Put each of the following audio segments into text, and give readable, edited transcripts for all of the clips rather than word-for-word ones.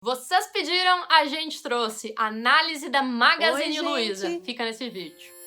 Vocês pediram, a gente trouxe análise da Magazine Luiza. Fica nesse vídeo.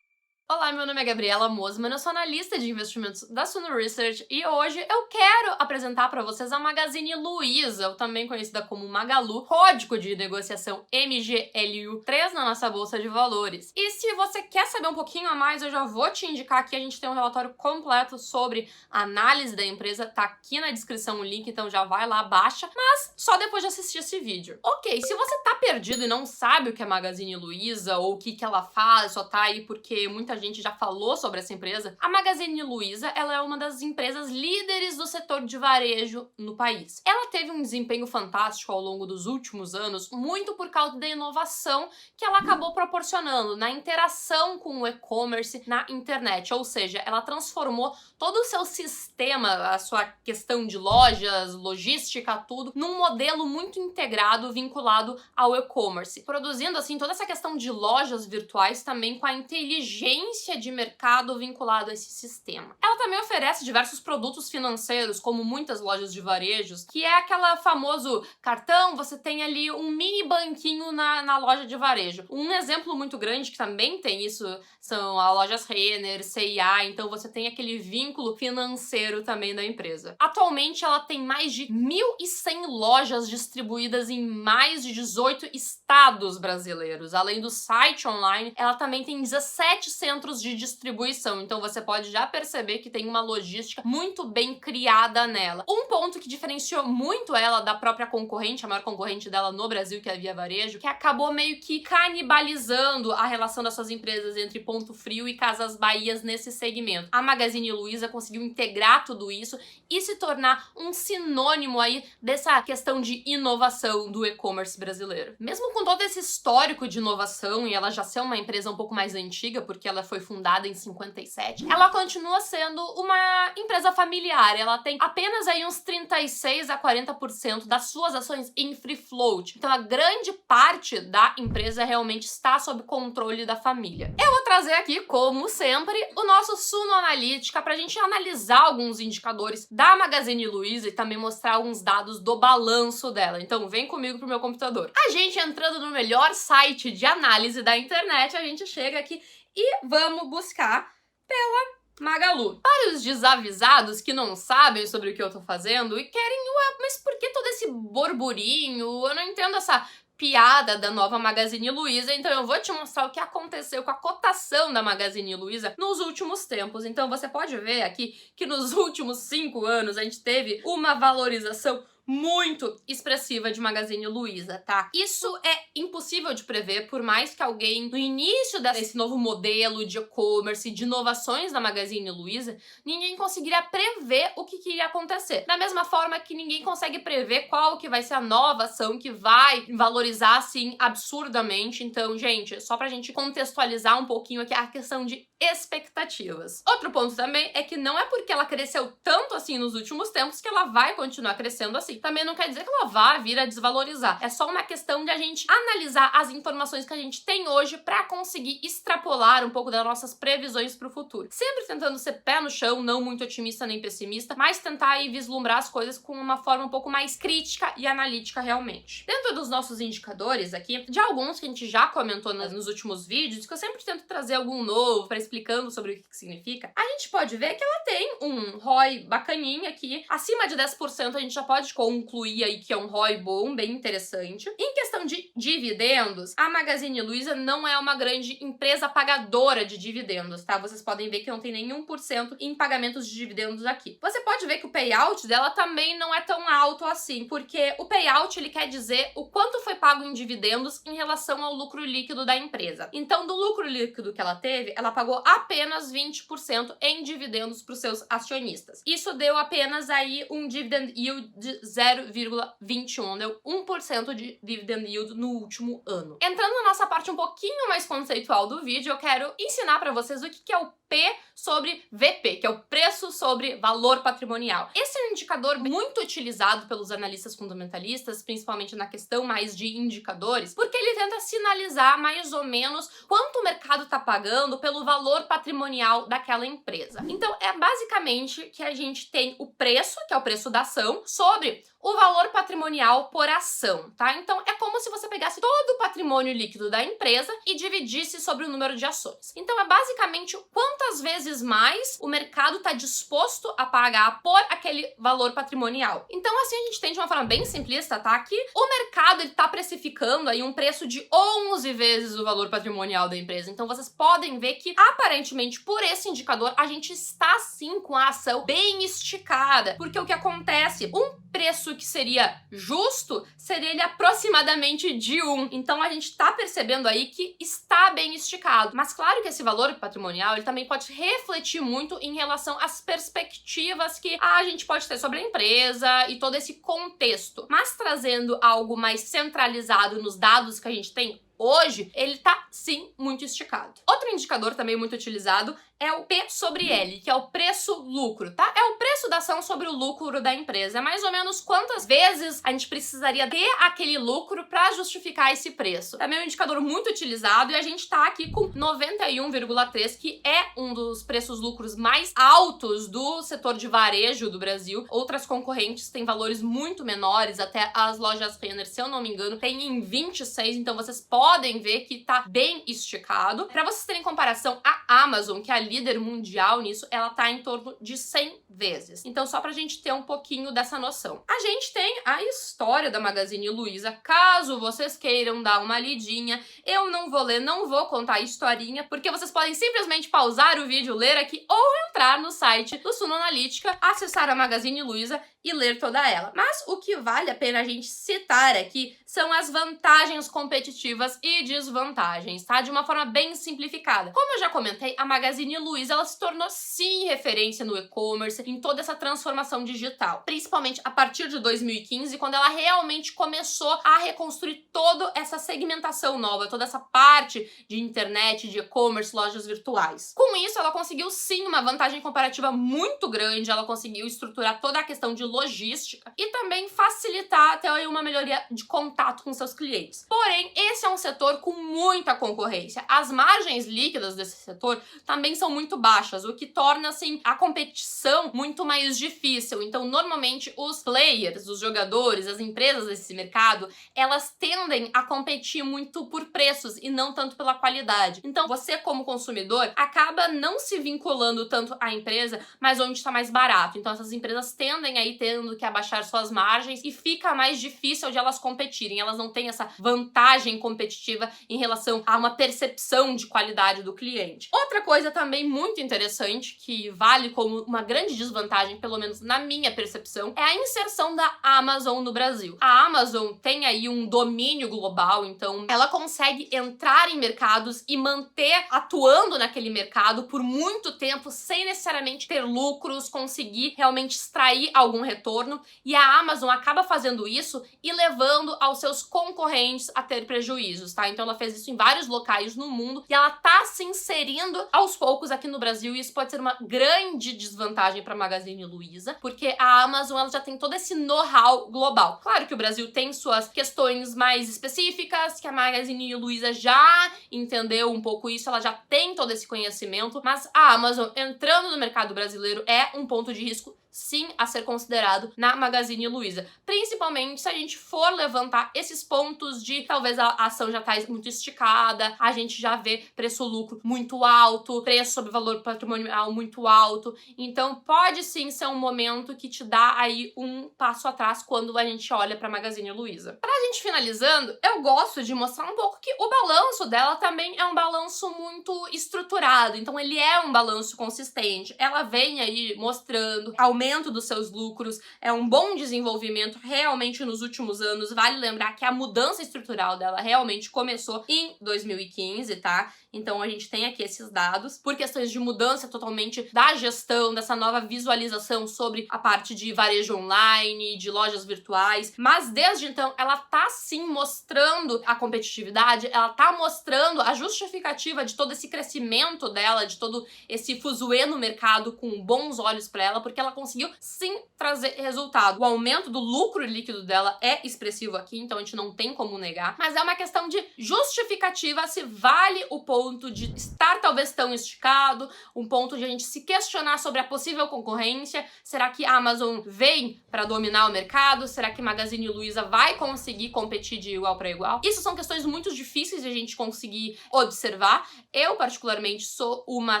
Olá, meu nome é Gabriela Mosman, eu sou analista de investimentos da Suno Research e hoje eu quero apresentar para vocês a Magazine Luiza, ou também conhecida como Magalu, código de negociação MGLU3 na nossa bolsa de valores. E se você quer saber um pouquinho a mais, eu já vou te indicar que a gente tem um relatório completo sobre a análise da empresa, tá aqui na descrição o link, então já vai lá, baixa, mas só depois de assistir esse vídeo. Ok, se você tá perdido e não sabe o que é Magazine Luiza ou o que ela faz, só tá aí porque muita gente já falou sobre essa empresa, a Magazine Luiza, ela é uma das empresas líderes do setor de varejo no país. Ela teve um desempenho fantástico ao longo dos últimos anos, muito por causa da inovação que ela acabou proporcionando na interação com o e-commerce na internet, ou seja, ela transformou todo o seu sistema, a sua questão de lojas, logística, tudo, num modelo muito integrado, vinculado ao e-commerce, produzindo assim toda essa questão de lojas virtuais também com a inteligência de mercado vinculado a esse sistema. Ela também oferece diversos produtos financeiros, como muitas lojas de varejos, que é aquela famoso cartão, você tem ali um mini banquinho na loja de varejo. Um exemplo muito grande que também tem isso são as lojas Renner, C&A, então você tem aquele vínculo financeiro também da empresa. Atualmente ela tem mais de 1.100 lojas distribuídas em mais de 18 estados brasileiros. Além do site online, ela também tem 17 centros de distribuição, então você pode já perceber que tem uma logística muito bem criada nela. Um ponto que diferenciou muito ela da própria concorrente, a maior concorrente dela no Brasil, que é a Via Varejo, que acabou meio que canibalizando a relação das suas empresas entre Ponto Frio e Casas Bahias nesse segmento. A Magazine Luiza conseguiu integrar tudo isso e se tornar um sinônimo aí dessa questão de inovação do e-commerce brasileiro. Mesmo com todo esse histórico de inovação e ela já ser uma empresa um pouco mais antiga, porque ela foi fundada em 57, ela continua sendo uma empresa familiar. Ela tem apenas aí uns 36 a 40% das suas ações em free float. Então a grande parte da empresa realmente está sob controle da família. Eu vou trazer aqui, como sempre, o nosso Suno Analítica pra gente analisar alguns indicadores da Magazine Luiza e também mostrar alguns dados do balanço dela. Então vem comigo pro meu computador. A gente entrando no melhor site de análise da internet, a gente chega aqui e vamos buscar pela Magalu. Para os desavisados que não sabem sobre o que eu tô fazendo e querem, ué, mas por que todo esse burburinho? Eu não entendo essa piada da nova Magazine Luiza, então eu vou te mostrar o que aconteceu com a cotação da Magazine Luiza nos últimos tempos. Então você pode ver aqui que nos últimos 5 anos a gente teve uma valorização muito expressiva de Magazine Luiza, tá? Isso é impossível de prever, por mais que alguém, no início desse novo modelo de e-commerce, de inovações da Magazine Luiza, ninguém conseguiria prever o que iria acontecer. Da mesma forma que ninguém consegue prever qual que vai ser a nova ação que vai valorizar, assim, absurdamente. Então, gente, só pra gente contextualizar um pouquinho aqui a questão de expectativas. Outro ponto também é que não é porque ela cresceu tanto assim nos últimos tempos que ela vai continuar crescendo assim. Também não quer dizer que ela vá vir a desvalorizar. É só uma questão de a gente analisar as informações que a gente tem hoje para conseguir extrapolar um pouco das nossas previsões para o futuro. Sempre tentando ser pé no chão, não muito otimista nem pessimista, mas tentar aí vislumbrar as coisas com uma forma um pouco mais crítica e analítica realmente. Dentro dos nossos indicadores aqui, de alguns que a gente já comentou nos últimos vídeos, que eu sempre tento trazer algum novo para explicando sobre o que significa, a gente pode ver que ela tem um ROI bacaninha aqui, acima de 10% a gente já pode concluir aí que é um ROI bom, bem interessante. Em questão de dividendos, a Magazine Luiza não é uma grande empresa pagadora de dividendos, tá? Vocês podem ver que não tem nenhum por cento em pagamentos de dividendos aqui. Você pode ver que o payout dela também não é tão alto assim, porque o payout ele quer dizer o quanto foi pago em dividendos em relação ao lucro líquido da empresa. Então, do lucro líquido que ela teve, ela pagou apenas 20% em dividendos para os seus acionistas. Isso deu apenas aí um dividend yield de 0,21, deu 1% de dividend yield no último ano. Entrando na nossa parte um pouquinho mais conceitual do vídeo, eu quero ensinar para vocês o que é o P sobre VP, que é o preço sobre valor patrimonial. Esse é um indicador muito utilizado pelos analistas fundamentalistas, principalmente na questão mais de indicadores, porque ele tenta sinalizar mais ou menos quanto o mercado está pagando pelo valor valor patrimonial daquela empresa. Então, é basicamente que a gente tem o preço, que é o preço da ação, sobre o valor patrimonial por ação, tá? Então, é como se você pegasse todo o patrimônio líquido da empresa e dividisse sobre o número de ações. Então, é basicamente quantas vezes mais o mercado está disposto a pagar por aquele valor patrimonial. Então, assim, a gente tem de uma forma bem simplista, tá? Que o mercado está precificando aí um preço de 11 vezes o valor patrimonial da empresa. Então, vocês podem ver que, aparentemente, por esse indicador, a gente está, sim, com a ação bem esticada. Porque o que acontece? Um preço que seria justo seria ele aproximadamente de 1. Então, a gente está percebendo aí que está bem esticado. Mas, claro que esse valor patrimonial, ele também pode refletir muito em relação às perspectivas que a gente pode ter sobre a empresa e todo esse contexto. Mas trazendo algo mais centralizado nos dados que a gente tem hoje, ele tá, sim, muito esticado. Outro indicador também muito utilizado é o P sobre L, que é o preço-lucro, tá? É o preço da ação sobre o lucro da empresa. É mais ou menos quantas vezes a gente precisaria ter aquele lucro para justificar esse preço. Também é um indicador muito utilizado e a gente tá aqui com 91,3, que é um dos preços-lucros mais altos do setor de varejo do Brasil. Outras concorrentes têm valores muito menores, até as lojas Renner, se eu não me engano, tem em 26, então vocês podem ver que tá bem esticado. Para vocês terem comparação, a Amazon, que é a líder mundial nisso, ela tá em torno de 100 vezes. Então, só pra gente ter um pouquinho dessa noção. A gente tem a história da Magazine Luiza, caso vocês queiram dar uma lidinha. Eu não vou ler, não vou contar a historinha, porque vocês podem simplesmente pausar o vídeo, ler aqui, ou entrar no site do Suno Analítica, acessar a Magazine Luiza e ler toda ela. Mas o que vale a pena a gente citar aqui são as vantagens competitivas e desvantagens, tá? De uma forma bem simplificada. Como eu já comentei, a Magazine Luiza, ela se tornou sim referência no e-commerce, em toda essa transformação digital. Principalmente a partir de 2015, quando ela realmente começou a reconstruir toda essa segmentação nova, toda essa parte de internet, de e-commerce, lojas virtuais. Com isso, ela conseguiu sim uma vantagem comparativa muito grande, ela conseguiu estruturar toda a questão de logística e também facilitar até aí uma melhoria de contato com seus clientes. Porém, esse é um setor com muita concorrência. As margens líquidas desse setor também são muito baixas, o que torna assim a competição muito mais difícil. Então, normalmente os players, os jogadores, as empresas desse mercado, elas tendem a competir muito por preços e não tanto pela qualidade. Então, você como consumidor acaba não se vinculando tanto à empresa, mas onde está mais barato. Então, essas empresas tendem aí tendo que abaixar suas margens e fica mais difícil de elas competirem. Elas não têm essa vantagem competitiva em relação a uma percepção de qualidade do cliente. Outra coisa também muito interessante, que vale como uma grande desvantagem, pelo menos na minha percepção, é a inserção da Amazon no Brasil. A Amazon tem aí um domínio global, então ela consegue entrar em mercados e manter atuando naquele mercado por muito tempo sem necessariamente ter lucros, conseguir realmente extrair algum retorno, e a Amazon acaba fazendo isso e levando aos seus concorrentes a ter prejuízos, tá? Então ela fez isso em vários locais no mundo e ela tá se inserindo aos poucos aqui no Brasil, e isso pode ser uma grande desvantagem para Magazine Luiza, porque a Amazon ela já tem todo esse know-how global. Claro que o Brasil tem suas questões mais específicas, que a Magazine Luiza já entendeu um pouco isso, ela já tem todo esse conhecimento, mas a Amazon entrando no mercado brasileiro é um ponto de risco sim a ser considerado na Magazine Luiza, principalmente se a gente for levantar esses pontos de talvez a ação já tá muito esticada, a gente já vê preço-lucro muito alto, preço sobre valor patrimonial muito alto, então pode sim ser um momento que te dá aí um passo atrás quando a gente olha para Magazine Luiza. Pra gente finalizando, eu gosto de mostrar um pouco que o balanço dela também é um balanço muito estruturado, então ele é um balanço consistente, ela vem aí mostrando aumento dos seus lucros, é um bom desenvolvimento realmente nos últimos anos. Vale lembrar que a mudança estrutural dela realmente começou em 2015, tá? Então a gente tem aqui esses dados por questões de mudança totalmente da gestão, dessa nova visualização sobre a parte de varejo online, de lojas virtuais, mas desde então ela tá sim mostrando a competitividade, ela tá mostrando a justificativa de todo esse crescimento dela, de todo esse fuzuê no mercado com bons olhos para ela, porque ela conseguiu sim trazer resultado. O aumento do lucro líquido dela é expressivo aqui, então a gente não tem como negar, mas é uma questão de justificativa se vale o pouco ponto de estar talvez tão esticado, um ponto de a gente se questionar sobre a possível concorrência. Será que a Amazon vem para dominar o mercado? Será que Magazine Luiza vai conseguir competir de igual para igual? Isso são questões muito difíceis de a gente conseguir observar. Eu, particularmente, sou uma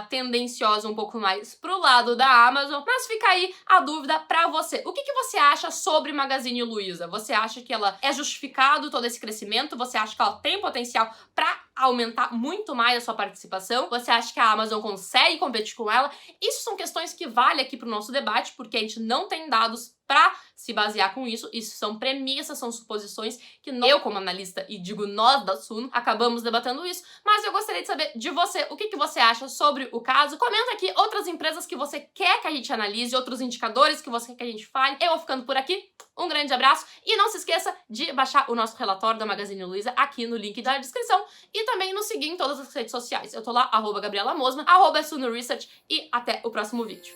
tendenciosa um pouco mais pro lado da Amazon, mas fica aí a dúvida pra você. O que você acha sobre Magazine Luiza? Você acha que ela é justificado todo esse crescimento? Você acha que ela tem potencial pra aumentar muito mais a sua participação? Você acha que a Amazon consegue competir com ela? Isso são questões que valem aqui pro nosso debate, porque a gente não tem dados pra se basear com isso. Isso são premissas, são suposições que eu, como analista, e digo nós da Suno, acabamos debatendo isso, mas eu gostaria de saber de você, o que você acha sobre o caso. Comenta aqui outras empresas que você quer que a gente analise, outros indicadores que você quer que a gente fale. Eu vou ficando por aqui, um grande abraço, e não se esqueça de baixar o nosso relatório da Magazine Luiza aqui no link da descrição, e também nos seguir em todas as redes sociais. Eu tô lá, @GabrielaMosman, @SunoResearch, e até o próximo vídeo.